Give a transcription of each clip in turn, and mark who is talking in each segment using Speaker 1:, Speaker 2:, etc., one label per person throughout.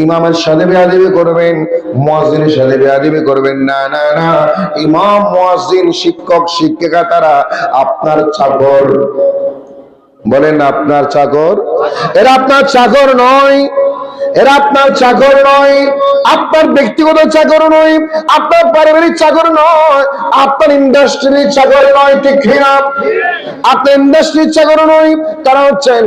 Speaker 1: ইমামের সাথে বেয়াদবি করবেন, মুয়াজ্জিনের সাথে বেয়াদবি করবেন না। না না, ইমাম, মুয়াজ্জিন, শিক্ষক, শিক্ষিকা তারা আপনার চাকর। বলেন আপনার চাকর। এরা আপনার চাকর নয়, এরা আপনার চাকর নয়, আপনার ব্যক্তিগত চাকর নয়, আপনার পারিবারিক চাকর নয়, আপনার ইন্ডাস্ট্রির চাকর নয়, ঠিক কিনা? আপনার ইন্ডাস্ট্রির চাকর নয়, তারা হচ্ছেন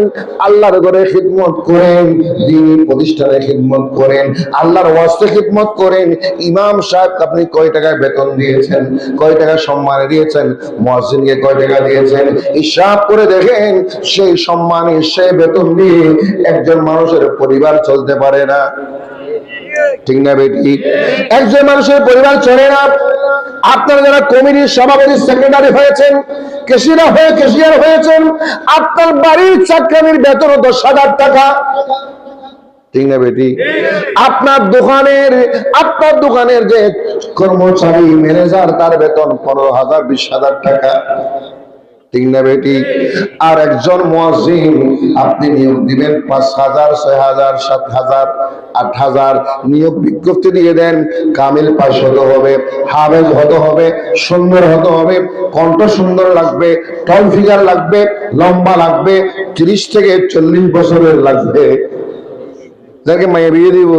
Speaker 1: আল্লাহর ঘরে খিদমত করেন, দ্বীনি প্রতিষ্ঠানে খিদমত করেন, আল্লাহর ওয়াস্তে খিদমত করেন। ইমাম সাহেব আপনি কয় টাকা বেতন দিয়েছেন, কয় টাকা সম্মান দিয়েছেন, মুয়াজ্জিনকে কয় টাকা দিয়েছেন, হিসাব করে দেখেন। সেই সম্মানে, সেই বেতন দিয়ে একজন মানুষের পরিবার চলতে পারে না, ঠিক না বেটি? একজন মানুষের পরিবার চলে না। আপনারা যারা কমিটির সভাপতি, সেক্রেটারি হয়েছেন, ক্যাশিয়ার হয়েছেন, আপনার বাড়ির চাকরানির বেতন 10,000 টাকা, ঠিক না বেটি? আপনার দোকানের যে কর্মচারী, ম্যানেজার, তার বেতন 15,000, 20,000 টাকা, ঠিক না বেটি? আর একজন মুয়াজ্জিন আপনি নিয়োগ দিবেন 5,000, 6,000, 7,000, 8,000 নিয়োগ বিজ্ঞপ্তি দিয়ে দেন। কামিল পাশ হতে হবে, হাফেজ হতে হবে, সুন্দর হতে হবে, কণ্ঠ সুন্দর লাগবে, টল ফিগার লাগবে, লম্বা লাগবে, 30 থেকে 40 বছরের লাগবে। যাকে মাইয়া বিয়ে দিব